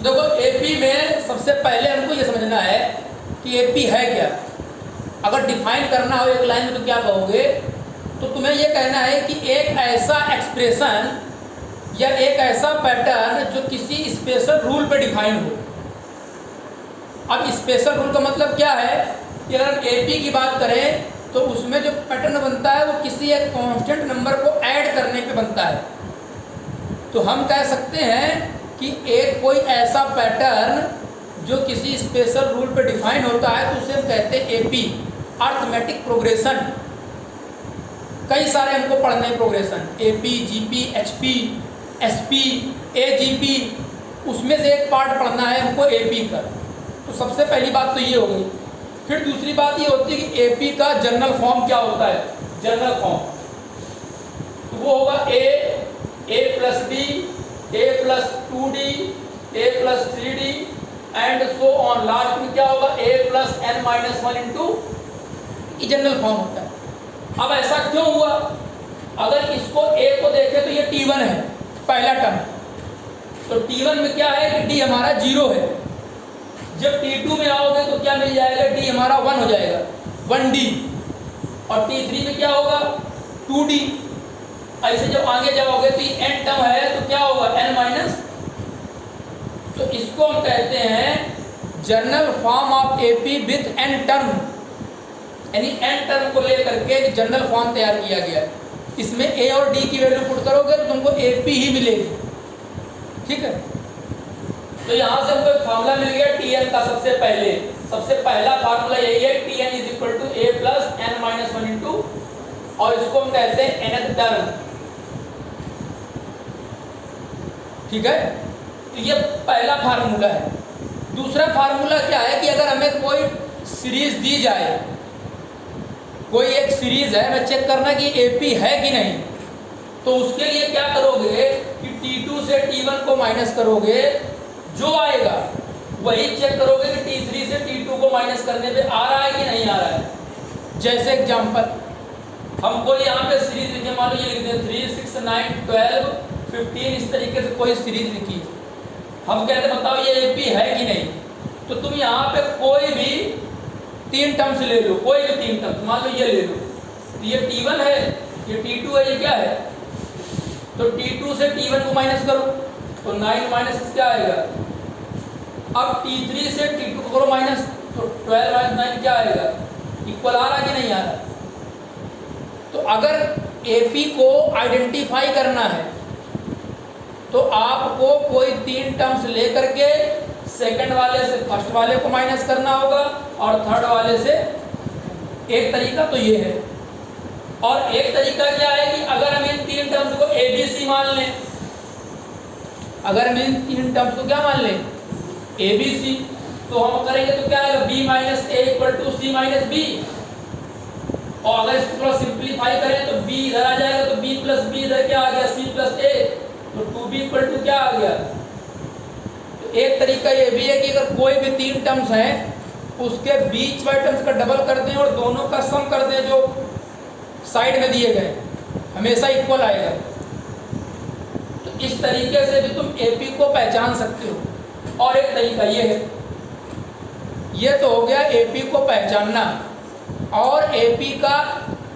देखो एपी में सबसे पहले हमको ये समझना है कि एपी है क्या। अगर डिफाइन करना हो एक लाइन में तो क्या कहोगे, तो तुम्हें ये कहना है कि एक ऐसा एक्सप्रेशन या एक ऐसा पैटर्न जो किसी स्पेशल रूल पे डिफाइन हो। अब स्पेशल रूल का मतलब क्या है कि अगर एपी की बात करें तो उसमें जो पैटर्न बनता है वो किसी एक कांस्टेंट नंबर को ऐड करने पे बनता है। तो हम कह सकते हैं कि एक कोई ऐसा पैटर्न जो किसी स्पेशल रूल पे डिफाइन होता है तो उसे हम कहते हैं एपी, अर्थमेटिक प्रोग्रेशन। कई सारे हमको पढ़ने progression, AP, GP, HP, SP, AGP, उसमें से एक पार्ट पढ़ना है हमको एपी का। तो सबसे पहली बात तो ये हो गई। फिर दूसरी बात ये होती है कि एपी का जनरल फॉर्म क्या होता है। जनरल फॉर्म तो वो होगा A plus B, A plus 2d, A plus 3d and so on. Last में क्या होगा, A plus n minus 1 into, ये जनरल फॉर्म होता है। अब ऐसा क्यों हुआ, अगर इसको a को देखें तो ये t1 है पहला टर्म, तो t1 में क्या है कि d हमारा 0 है। जब t2 में आओगे तो क्या मिल जाएगा, d हमारा 1 हो जाएगा, 1d। और t3 में क्या होगा, 2d। ऐसे जब आगे जाओगे तो ये n टर्म है तो क्या होगा, n माइनस। तो इसको हम कहते हैं general form of AP with n term, यानी n टर्म को लेकर के जनरल फॉर्म तैयार किया गया। इसमें a और d की वैल्यू पुट करोगे तो तुमको एपी ही मिलेगी। ठीक है, तो यहाँ से हमको एक फार्मूला मिल गया tn का। सबसे पहला फार्मूला यही है, tn is equal to a plus n minus 1 into, और इसको हम कहते हैं nth टर्म। ठीक है, तो ये पहला फार्मूला है। दूसरा फार्मूला क्या है कि अगर हमें कोई सीरीज दी जाए, कोई एक सीरीज है, हमें चेक करना कि एपी है कि नहीं, तो उसके लिए क्या करोगे कि t2 से t1 को माइनस करोगे, जो आएगा वही चेक करोगे कि t3 से t2 को माइनस करने पे आ रहा है कि नहीं आ रहा है। जैसे एग्जांपल हमको यहाँ पे सीरीज लिखे, मान लो ये लिख दें 3, 6, 9, 12, 15, इस तरीके से कोई सीरीज लिखी। हम कहते हैं बताओ ये एपी है कि नहीं। तो तुम यहाँ पे कोई भी 3 टर्म्स ले लो, कोई भी 3 टर्म्स, मान लो ये ले लो, तो ये t1 है, ये t2 है, ये क्या है, तो t2 से t1 को माइनस करो तो 9 माइनस क्या आएगा। अब t3 से t2 को करो माइनस, तो 12 माइनस 9 क्या आएगा, इक्वल आ रहा कि नहीं आ रहा। तो अगर एपी को आइडेंटिफाई करना है तो आपको कोई 3 टर्म्स लेकर के सेकंड वाले से फर्स्ट वाले को माइनस करना होगा और थर्ड वाले से। एक तरीका तो ये है, और एक तरीका क्या है कि अगर हम इन 3 टर्म्स को ए बी सी मान लें, अगर हम इन 3 टर्म्स को क्या मान लें, ए बी सी, तो हम करेंगे तो क्या आएगा, B minus A equal to C minus B. और अगर इसको थोड़ा सिंप्लीफाई करें तो b इधर आ जाएगा, तो b प्लस बी इधर क्या आ गया, c प्लस a, तो 2b इक्वल टू क्या आ गया। तो एक तरीका ये भी है कि अगर कोई भी 3 टर्म्स हैं उसके बीच वाले टर्म्स का डबल कर दें और दोनों का सम कर दें जो साइड में दिए गए, हमेशा इक्वल आएगा। तो इस तरीके से भी तुम एपी को पहचान सकते हो। और एक तरीका ये है, ये तो हो गया एपी को पहचानना और एपी का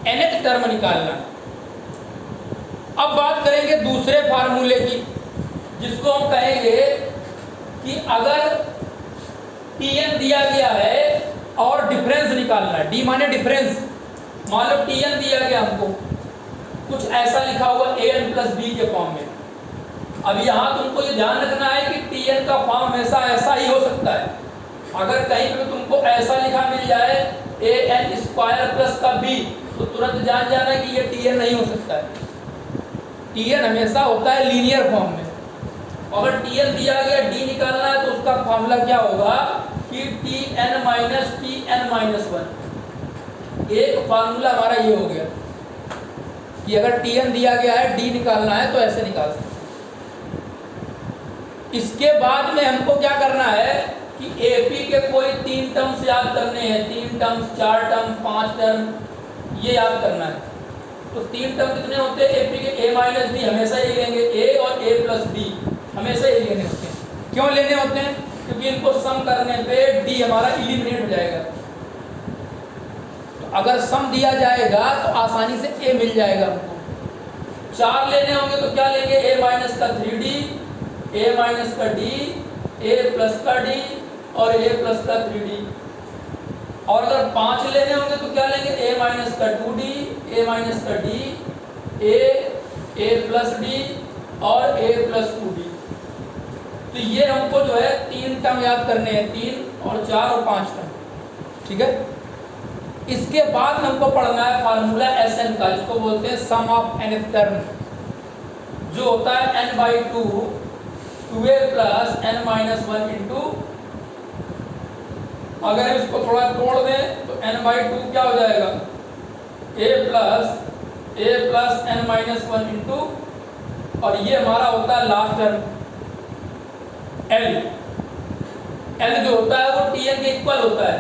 nth टर्म निकालना। अब बात करेंगे दूसरे फार्मूले की, जिसको हम कहेंगे कि अगर tn दिया गया है और डिफरेंस निकालना है, d माने डिफरेंस। मान लो tn दिया गया हमको, कुछ ऐसा लिखा हुआ an प्लस बी के फॉर्म में। अब यहाँ तुमको ये ध्यान रखना है कि tn का फॉर्म हमेशा ऐसा ही हो सकता है। अगर कहीं पे तुमको ऐसा लिखा मिल जाए an स्क्वायर प्लस का b, तो तुरंत जान जाना कि ये tn नहीं हो सकता है। tn हमेशा होता है लीनियर फॉर्म में। अगर tn दिया गया d निकालना है तो उसका फॉर्मूला क्या होगा कि tn माइनस tn माइनस 1। एक फार्मूला हमारा ये हो गया कि अगर tn दिया गया है d निकालना है तो ऐसे निकाल सकते। इसके बाद में हमको क्या करना है कि एपी के कोई 3 टर्म्स याद करने हैं, 3 टर्म्स, 4 टर्म, 5 टर्म, ये याद करना है। तो 3 टर्म कितने होते हैं एपी के, a माइनस बी हमेशा ही लेंगे, a और a प्लस बी हमेशा ही लेने होते हैं। क्यों लेने होते हैं? क्योंकि इनको सम करने पे डी हमारा इलिमिनेट हो जाएगा। तो अगर सम दिया जाएगा तो आसानी से ए मिल जाएगा हमको। 4 लेने होंगे तो क्या लेंगे? a माइनस का 3d, a माइनस का d, a प्लस का d और a प्लस का 3d। और अगर 5 लेने होंगे तो क्या लेंगे? a माइनस का 2d, a माइनस का d, a प्लस d और a प्लस 2d। तो ये हमको जो है 3 टर्म याद करने हैं, 3 और 4 और 5 टर्म, ठीक है। इसके बाद हमको पढ़ना है फार्मूला Sn का, जिसको बोलते हैं सम ऑफ nth टर्म, जो होता है n/2 2a plus n minus 1 into, अगर इसको थोड़ा तोड़ दें तो n/2 क्या हो जाएगा? a plus n minus 1 into, और ये हमारा होता है लास्ट टर्म L जो होता है वो Tn के इक्वल होता है।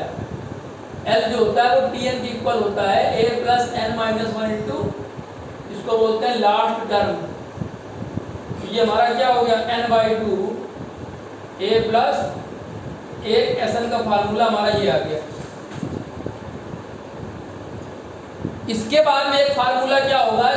L जो होता है वो Tn के इक्वल होता है a plus n minus 1 into, इसको बोलते हैं लास्ट टर्म। ये हमारा क्या हो गया? n/2 a प्लस एक Sn का फार्मूला हमारा ये आ गया। इसके बाद में एक फार्मूला क्या होगा